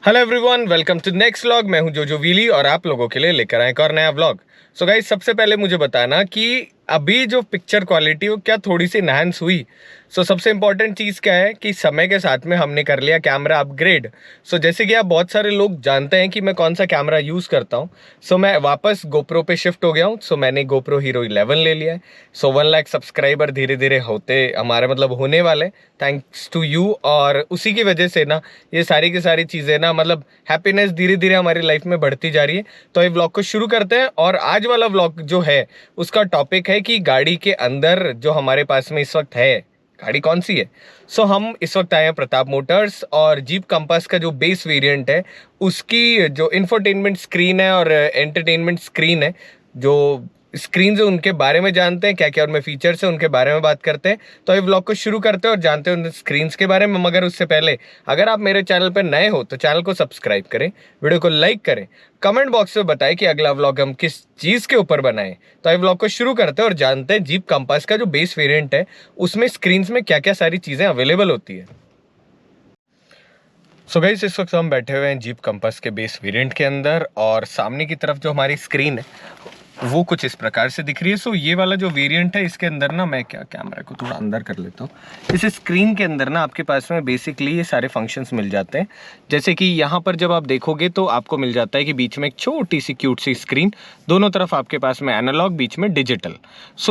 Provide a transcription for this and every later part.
Hello everyone, welcome to next vlog. मैं हूं जोजो वीली और आप लोगों के लिए लेकर आए एक और नया व्लॉग। सो गाइस, सबसे पहले मुझे बताना कि अभी जो पिक्चर क्वालिटी हो क्या थोड़ी सी इनहांस हुई। सबसे इंपॉर्टेंट चीज़ क्या है कि समय के साथ में हमने कर लिया कैमरा अपग्रेड। जैसे कि आप बहुत सारे लोग जानते हैं कि मैं कौन सा कैमरा यूज़ करता हूँ। मैं वापस गोप्रो पे शिफ्ट हो गया हूँ। मैंने गोप्रो हीरो 11 ले लिया है। 1 लाख सब्सक्राइबर धीरे धीरे होते हमारे मतलब होने वाले, थैंक्स टू यू। और उसी की वजह से ना ये सारी की सारी चीज़ें ना मतलब हैप्पीनेस धीरे धीरे हमारी लाइफ में बढ़ती जा रही है। तो ये व्लॉग को शुरू करते हैं। और आज वाला व्लॉग जो है उसका टॉपिक है कि गाड़ी के अंदर जो हमारे पास में इस वक्त है, गाड़ी कौन सी है। हम इस वक्त आए हैं प्रताप मोटर्स और जीप कंपास का जो बेस वेरिएंट है उसकी जो इंफोटेनमेंट स्क्रीन है और एंटरटेनमेंट स्क्रीन है, जो स्क्रीन जो उनके बारे में जानते हैं, क्या क्या उनमें फीचर्स है उनके बारे में बात करते हैं। तो ये व्लॉग को शुरू करते हैं और जानते हैं उन स्क्रीन्स के बारे में। मगर उससे पहले अगर आप मेरे चैनल पर नए हो तो चैनल को सब्सक्राइब करें, वीडियो को लाइक करें, कमेंट बॉक्स में बताएं कि अगला व्लॉग हम किस चीज़ के ऊपर बनाएं। तो ये व्लॉग को शुरू करते हैं और जानते हैं जीप कंपास का जो बेस वेरिएंट है उसमें स्क्रीन्स में क्या क्या सारी चीज़ें अवेलेबल होती है। गाइस, इस वक्त हम बैठे हुए हैं जीप कंपास के बेस वेरिएंट के अंदर और सामने की तरफ जो हमारी स्क्रीन है वो कुछ इस प्रकार से दिख रही है। ये वाला जो वेरिएंट है इसके अंदर ना, मैं क्या कैमरा को थोड़ा अंदर कर लेता हूँ। इस स्क्रीन के अंदर ना आपके पास में बेसिकली ये सारे फंक्शंस मिल जाते हैं। जैसे कि यहाँ पर जब आप देखोगे तो आपको मिल जाता है कि बीच में एक छोटी सी क्यूट सी स्क्रीन, दोनों तरफ आपके पास में एनालॉग, बीच में डिजिटल।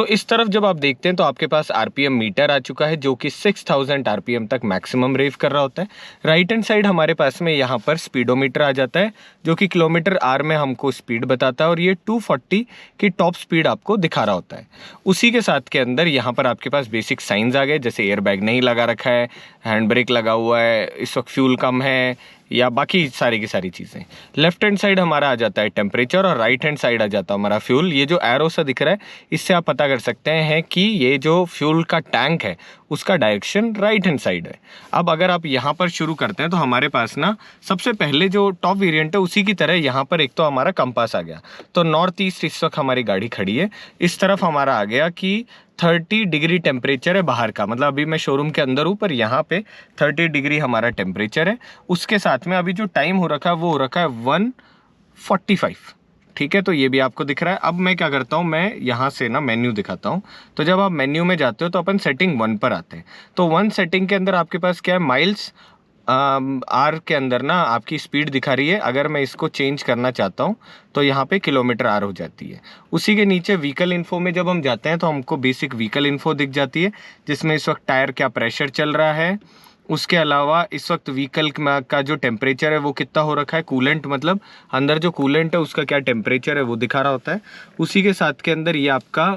इस तरफ जब आप देखते हैं तो आपके पास आरपीएम मीटर आ चुका है जो कि 6000 आरपीएम तक मैक्सिमम रेव कर रहा होता है। राइट हैंड साइड हमारे पास में यहाँ पर स्पीडोमीटर आ जाता है जो कि किलोमीटर आर में हमको स्पीड बताता है और ये 240 की टॉप स्पीड आपको दिखा रहा होता है। उसी के साथ के अंदर यहाँ पर आपके पास बेसिक साइंस आ गए, जैसे एयर बैग नहीं लगा रखा है, हैंड ब्रेक लगा हुआ है, इस वक्त फ्यूल कम है, या बाकी सारी की सारी चीज़ें। लेफ्ट हैंड साइड हमारा आ जाता है टेम्परेचर और राइट हैंड साइड आ जाता है हमारा फ्यूल। ये जो एरो सा दिख रहा है इससे आप पता कर सकते हैं कि ये जो फ्यूल का टैंक है उसका डायरेक्शन राइट हैंड साइड है। अब अगर आप यहाँ पर शुरू करते हैं तो हमारे पास ना सबसे पहले जो टॉप वेरिएंट है उसी की तरह यहाँ पर एक तो हमारा कंपास आ गया। तो नॉर्थ ईस्ट इस वक्त हमारी गाड़ी खड़ी है। इस तरफ हमारा आ गया कि 30 डिग्री टेम्परेचर है बाहर का, मतलब अभी मैं शोरूम के अंदर हूँ पर यहाँ पे 30 डिग्री हमारा टेम्परेचर है। उसके साथ में अभी जो टाइम हो रखा है वो हो रखा है 1:45। ठीक है, तो ये भी आपको दिख रहा है। अब मैं क्या करता हूँ, मैं यहाँ से ना मेन्यू दिखाता हूँ। तो जब आप मेन्यू में जाते हो तो अपन सेटिंग 1 पर आते हैं। तो 1 सेटिंग के अंदर आपके पास क्या है, माइल्स आर के अंदर ना आपकी स्पीड दिखा रही है। अगर मैं इसको चेंज करना चाहता हूँ तो यहाँ पे किलोमीटर आर हो जाती है। उसी के नीचे व्हीकल इन्फो में जब हम जाते हैं तो हमको बेसिक व्हीकल इन्फो दिख जाती है, जिसमें इस वक्त टायर क्या प्रेशर चल रहा है, उसके अलावा इस वक्त व्हीकल का जो टेम्परेचर है वो कितना हो रखा है, कूलेंट मतलब अंदर जो कूलेंट है उसका क्या टेम्परेचर है वो दिखा रहा होता है। उसी के साथ के अंदर ये आपका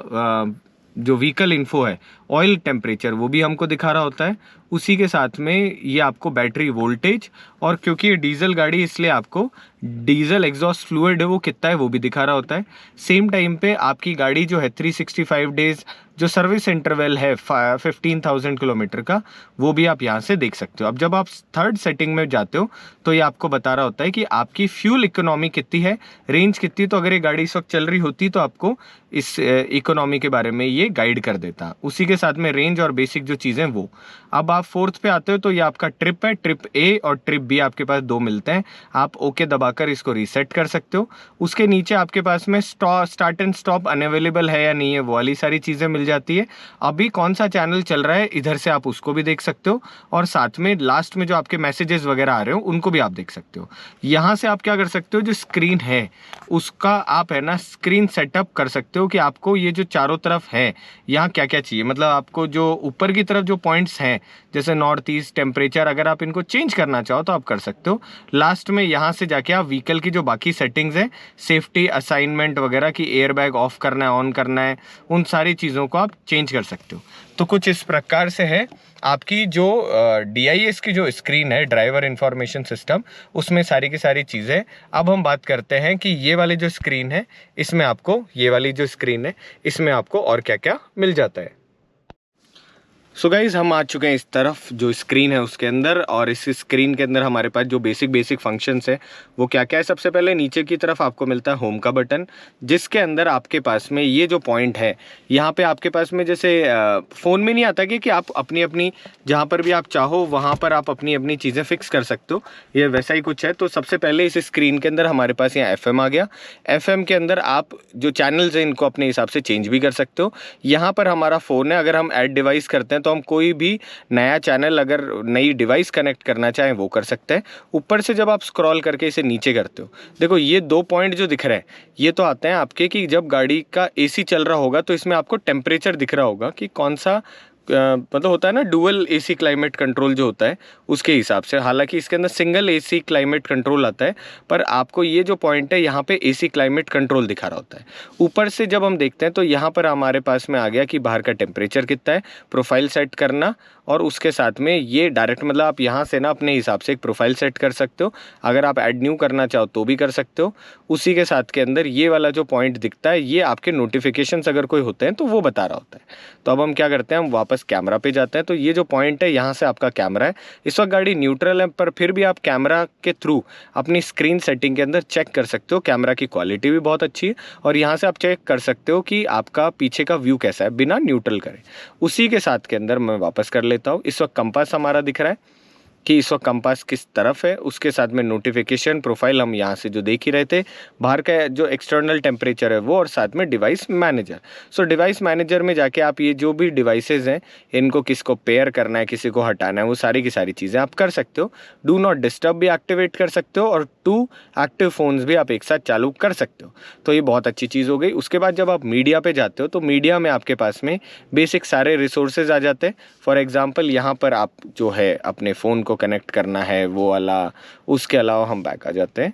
जो व्हीकल इन्फो है, ऑयल टेम्परेचर, वो भी हमको दिखा रहा होता है। उसी के साथ में ये आपको बैटरी वोल्टेज, और क्योंकि ये डीजल गाड़ी इसलिए आपको डीजल एग्जॉस्ट फ्लूइड है वो कितना है वो भी दिखा रहा होता है। सेम टाइम पे आपकी गाड़ी जो है 365 डेज जो सर्विस इंटरवल है 15,000 किलोमीटर का, वो भी आप यहाँ से देख सकते हो। अब जब आप थर्ड सेटिंग में जाते हो तो ये आपको बता रहा होता है कि आपकी फ्यूल इकोनॉमी कितनी है, रेंज कितनी। तो अगर ये गाड़ी इस वक्त चल रही होती तो आपको इस इकोनॉमी के बारे में ये गाइड कर देता। उसी के साथ में रेंज और बेसिक जो चीज़ें वो। अब आप फोर्थ पे आते हो तो ये आपका ट्रिप है, ट्रिप ए और ट्रिप बी आपके पास 2 मिलते हैं। आप ओके दबाकर इसको रीसेट कर सकते हो। उसके नीचे आपके पास में स्टार्ट एंड स्टॉप अनअवेलेबल है या नहीं है वो वाली सारी चीज़ें मिल जाती है। अभी कौन सा चैनल चल रहा है इधर से आप उसको भी देख सकते हो, और साथ में लास्ट में जो आपके मैसेजेस वगैरह आ रहे हो उनको भी आप देख सकते हो। यहाँ से आप क्या कर सकते हो, जो स्क्रीन है उसका आप है ना स्क्रीन सेटअप कर सकते हो कि आपको ये जो चारों तरफ है यहाँ क्या क्या चाहिए। मतलब आपको जो ऊपर की तरफ जो पॉइंट्स हैं जैसे नॉर्थ ईस्ट टेम्परेचर, अगर आप इनको चेंज करना चाहो तो आप कर सकते हो। लास्ट में यहाँ से जाके आप व्हीकल की जो बाकी सेटिंग्स हैं, सेफ्टी असाइनमेंट वगैरह की, एयर बैग ऑफ करना है ऑन करना है, उन सारी चीज़ों को आप चेंज कर सकते हो। तो कुछ इस प्रकार से है आपकी जो DIS की जो स्क्रीन है, ड्राइवर इंफॉर्मेशन सिस्टम, उसमें सारी की सारी चीज़ें। अब हम बात करते हैं कि ये वाली जो स्क्रीन है इसमें आपको, ये वाली जो स्क्रीन है इसमें आपको और क्या क्या मिल जाता है। सो गाइज हम आ चुके हैं इस तरफ जो स्क्रीन है उसके अंदर, और इस स्क्रीन के अंदर हमारे पास जो बेसिक फंक्शंस है वो क्या क्या है। सबसे पहले नीचे की तरफ आपको मिलता है होम का बटन, जिसके अंदर आपके पास में ये जो पॉइंट है यहाँ पे आपके पास में जैसे फ़ोन में नहीं आता कि आप अपनी अपनी जहाँ पर भी आप चाहो वहाँ पर आप अपनी अपनी चीज़ें फिक्स कर सकते हो, ये वैसा ही कुछ है। तो सबसे पहले इस स्क्रीन के अंदर हमारे पास यहाँ FM आ गया। FM के अंदर आप जो चैनल्स हैं इनको अपने हिसाब से चेंज भी कर सकते हो। यहाँ पर हमारा फ़ोन है, अगर हम ऐड डिवाइस करते हैं तो हम कोई भी नया चैनल अगर नई डिवाइस कनेक्ट करना चाहें वो कर सकते हैं। ऊपर से जब आप स्क्रॉल करके इसे नीचे करते हो, देखो ये 2 पॉइंट जो दिख रहे हैं ये तो आते हैं आपके कि जब गाड़ी का AC चल रहा होगा तो इसमें आपको टेम्परेचर दिख रहा होगा कि कौन सा मतलब होता है ना डुअल AC क्लाइमेट कंट्रोल जो होता है उसके हिसाब से। हालांकि इसके अंदर सिंगल AC क्लाइमेट कंट्रोल आता है, पर आपको ये जो पॉइंट है यहाँ पे AC क्लाइमेट कंट्रोल दिखा रहा होता है। ऊपर से जब हम देखते हैं तो यहाँ पर हमारे पास में आ गया कि बाहर का टेम्परेचर कितना है, प्रोफाइल सेट करना, और उसके साथ में ये डायरेक्ट मतलब आप यहाँ से ना अपने हिसाब से एक प्रोफाइल सेट कर सकते हो। अगर आप ऐड न्यू करना चाहो तो भी कर सकते हो। उसी के साथ के अंदर ये वाला जो पॉइंट दिखता है ये आपके नोटिफिकेशंस अगर कोई होते हैं तो वो बता रहा होता है। तो अब हम क्या करते हैं, हम वापस कैमरा पे जाते हैं। तो ये जो पॉइंट है यहाँ से आपका कैमरा है। इस वक्त गाड़ी न्यूट्रल है, पर फिर भी आप कैमरा के थ्रू अपनी स्क्रीन सेटिंग के अंदर चेक कर सकते हो। कैमरा की क्वालिटी भी बहुत अच्छी है, और यहाँ से आप चेक कर सकते हो कि आपका पीछे का व्यू कैसा है बिना न्यूट्रल करे। उसी के साथ के अंदर मैं वापस कर लेता हूँ। इस वक्त कंपास हमारा दिख रहा है कि इस वक्त कंपास किस तरफ है, उसके साथ में नोटिफिकेशन प्रोफाइल हम यहाँ से जो देख ही रहे थे, बाहर का जो एक्सटर्नल टेम्परेचर है वो, और साथ में डिवाइस मैनेजर। सो डिवाइस मैनेजर में जाके आप ये जो भी डिवाइसेज हैं इनको किसको पेयर करना है, किसी को हटाना है, वो सारी की सारी चीज़ें आप कर सकते हो। डू नॉट डिस्टर्ब भी एक्टिवेट कर सकते हो, और 2 एक्टिव फ़ोन्स भी आप एक साथ चालू कर सकते हो। तो ये बहुत अच्छी चीज़ हो गई। उसके बाद जब आप मीडिया पे जाते हो तो मीडिया में आपके पास में बेसिक सारे रिसोर्सेज आ जाते हैं। फॉर एग्जांपल यहाँ पर आप जो है अपने फ़ोन को कनेक्ट करना है वो वाला, उसके अलावा हम बैक आ जाते हैं।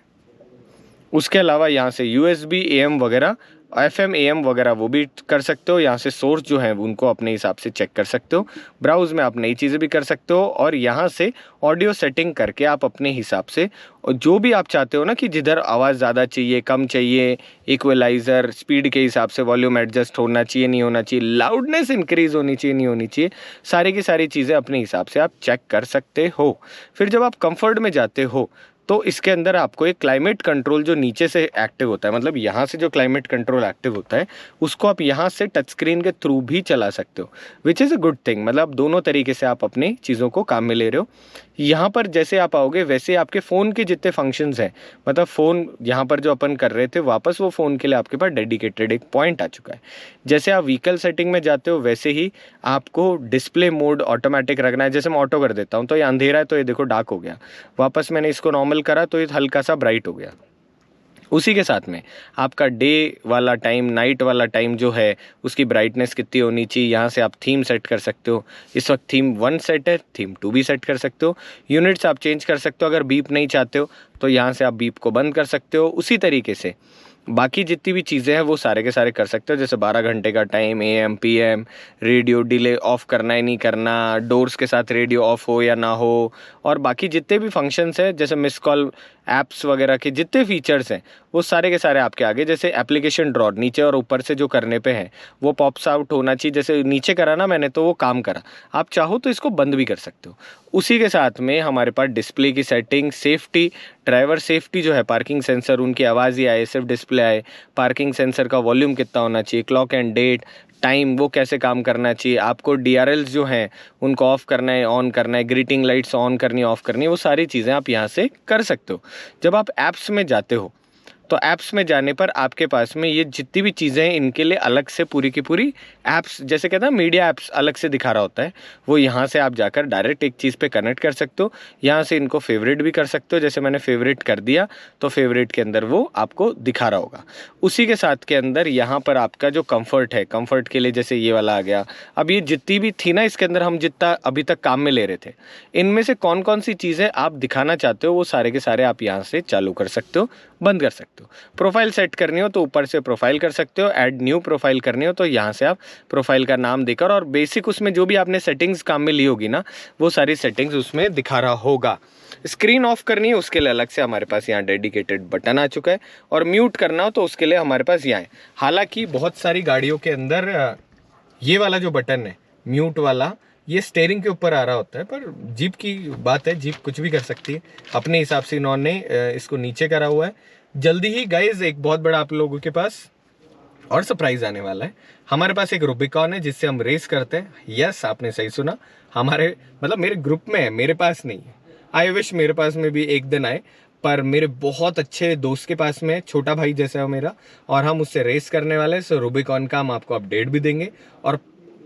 उसके अलावा यहाँ से USB AM वगैरह, FM AM वगैरह वो भी कर सकते हो। यहाँ से सोर्स जो है उनको अपने हिसाब से चेक कर सकते हो। ब्राउज़ में आप नई चीज़ें भी कर सकते हो, और यहाँ से ऑडियो सेटिंग करके आप अपने हिसाब से और जो भी आप चाहते हो ना कि जिधर आवाज़ ज़्यादा चाहिए कम चाहिए, इक्वलाइज़र स्पीड के हिसाब से वॉल्यूम एडजस्ट होना चाहिए नहीं होना चाहिए, लाउडनेस इंक्रीज़ होनी चाहिए नहीं होनी चाहिए, सारी की सारी चीज़ें अपने हिसाब से आप चेक कर सकते हो। फिर जब आप कंफर्ट में जाते हो तो इसके अंदर आपको एक क्लाइमेट कंट्रोल जो नीचे से एक्टिव होता है, मतलब यहाँ से जो क्लाइमेट कंट्रोल एक्टिव होता है उसको आप यहाँ से टच स्क्रीन के थ्रू भी चला सकते हो, which is a good thing. मतलब दोनों तरीके से आप अपनी चीज़ों को काम में ले रहे हो। यहाँ पर जैसे आप आओगे वैसे आपके फ़ोन के जितने फंक्शंस हैं, मतलब फ़ोन यहाँ पर जो अपन कर रहे थे वापस वो फ़ोन के लिए आपके पास डेडिकेटेड एक पॉइंट आ चुका है। जैसे आप व्हीकल सेटिंग में जाते हो वैसे ही आपको डिस्प्ले मोड ऑटोमेटिक रखना है। जैसे मैं ऑटो कर देता हूँ तो ये अंधेरा है तो ये देखो डार्क हो गया, वापस मैंने इसको नॉर्मल करा तो ये हल्का सा ब्राइट हो गया। उसी के साथ में आपका डे वाला टाइम नाइट वाला टाइम जो है उसकी ब्राइटनेस कितनी होनी चाहिए, यहाँ से आप थीम सेट कर सकते हो। इस वक्त थीम 1 सेट है, थीम 2 भी सेट कर सकते हो। यूनिट्स आप चेंज कर सकते हो, अगर बीप नहीं चाहते हो तो यहाँ से आप बीप को बंद कर सकते हो। उसी तरीके से बाकी जितनी भी चीज़ें हैं वो सारे के सारे कर सकते हो। जैसे 12 घंटे का time, AM PM, radio delay of करना है नहीं करना, डोर्स के साथ रेडियो ऑफ हो या ना हो, और बाकी जितने भी फंक्शंस हैं जैसे मिस कॉल ऐप्स वगैरह के जितने फीचर्स हैं वो सारे के सारे आपके आगे। जैसे एप्लीकेशन ड्रॉर नीचे और ऊपर से जो करने पे है वो पॉप्स आउट होना चाहिए। जैसे नीचे करा ना मैंने तो वो काम करा, आप चाहो तो इसको बंद भी कर सकते हो। उसी के साथ में हमारे पास डिस्प्ले की सेटिंग, सेफ्टी, ड्राइवर सेफ्टी जो है, पार्किंग सेंसर उनकी आवाज़ ही आए, सिर्फ डिस्प्ले आए, पार्किंग सेंसर का वॉल्यूम कितना होना चाहिए, क्लॉक एंड डेट टाइम वो कैसे काम करना चाहिए, आपको DRLs जो हैं उनको ऑफ़ करना है ऑन करना है, ग्रीटिंग लाइट्स ऑन करनी है ऑफ़ करनी है, वो सारी चीज़ें आप यहाँ से कर सकते हो। जब आप ऐप्स में जाते हो तो ऐप्स में जाने पर आपके पास में ये जितनी भी चीज़ें हैं इनके लिए अलग से पूरी की पूरी ऐप्स, जैसे कहते हैं मीडिया ऐप्स अलग से दिखा रहा होता है, वो यहाँ से आप जाकर डायरेक्ट एक चीज़ पे कनेक्ट कर सकते हो। यहाँ से इनको फेवरेट भी कर सकते हो। जैसे मैंने फेवरेट कर दिया तो फेवरेट के अंदर वो आपको दिखा रहा होगा। उसी के साथ के अंदर यहाँ पर आपका जो कम्फर्ट है, कम्फर्ट के लिए जैसे ये वाला आ गया। अब ये जितनी भी थी ना इसके अंदर हम जितना अभी तक काम में ले रहे थे, इनमें से कौन कौन सी चीज़ें आप दिखाना चाहते हो वो सारे के सारे आप यहाँ से चालू कर सकते हो, बंद कर सकते हो। प्रोफाइल सेट करनी हो तो ऊपर से प्रोफाइल कर सकते हो, ऐड न्यू प्रोफाइल करनी हो तो यहाँ से आप प्रोफाइल का नाम देकर, और बेसिक उसमें जो भी आपने सेटिंग्स काम में ली होगी ना वो सारी सेटिंग्स उसमें दिखा रहा होगा। स्क्रीन ऑफ करनी है उसके लिए अलग से हमारे पास यहाँ डेडिकेटेड बटन आ चुका है, और म्यूट करना हो तो उसके लिए हमारे पास यहाँ है। हालांकि बहुत सारी गाड़ियों के अंदर ये वाला जो बटन है म्यूट वाला ये स्टेयरिंग के ऊपर आ रहा होता है, पर जीप की बात है, जीप कुछ भी कर सकती है अपने हिसाब से। इन्होंने इसको नीचे करा हुआ है। जल्दी ही गाइज एक बहुत बड़ा आप लोगों के पास और सरप्राइज आने वाला है। हमारे पास एक रूबिकॉन है जिससे हम रेस करते हैं। यस, आपने सही सुना, हमारे मतलब मेरे ग्रुप में है, मेरे पास नहीं है। आई विश मेरे पास में भी एक दिन आए, पर मेरे बहुत अच्छे दोस्त के पास में है, छोटा भाई जैसा है मेरा, और हम उससे रेस करने वाले हैं। सो रूबिकॉन का हम आपको अपडेट भी देंगे और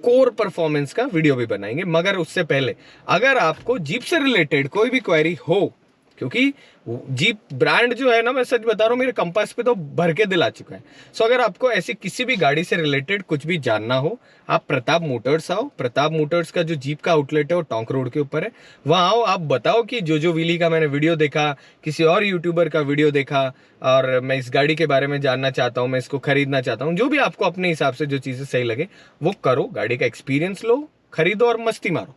कोर परफॉर्मेंस का वीडियो भी बनाएंगे। मगर उससे पहले अगर आपको जीप से रिलेटेड कोई भी क्वेरी हो, क्योंकि जीप ब्रांड जो है ना, मैं सच बता रहा हूँ, मेरे कंपास पे तो भर के दिल आ चुका है। सो अगर आपको ऐसी किसी भी गाड़ी से रिलेटेड कुछ भी जानना हो, आप प्रताप मोटर्स आओ। प्रताप मोटर्स का जो जीप का आउटलेट है वो टोंक रोड के ऊपर है। वहाँ आओ, आप बताओ कि जो व्हीली का मैंने वीडियो देखा, किसी और यूट्यूबर का वीडियो देखा, और मैं इस गाड़ी के बारे में जानना चाहता हूँ, मैं इसको खरीदना चाहता हूँ। जो भी आपको अपने हिसाब से जो चीज़ें सही लगे वो करो, गाड़ी का एक्सपीरियंस लो, खरीदो और मस्ती मारो।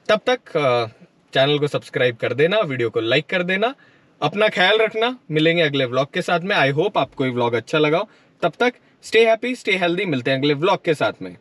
तब तक चैनल को सब्सक्राइब कर देना, वीडियो को लाइक कर देना। अपना ख्याल रखना, मिलेंगे अगले व्लॉग के साथ में। आई होप आपको ये व्लॉग अच्छा लगा हो। तब तक स्टे हैप्पी, स्टे हेल्दी, मिलते हैं अगले व्लॉग के साथ में।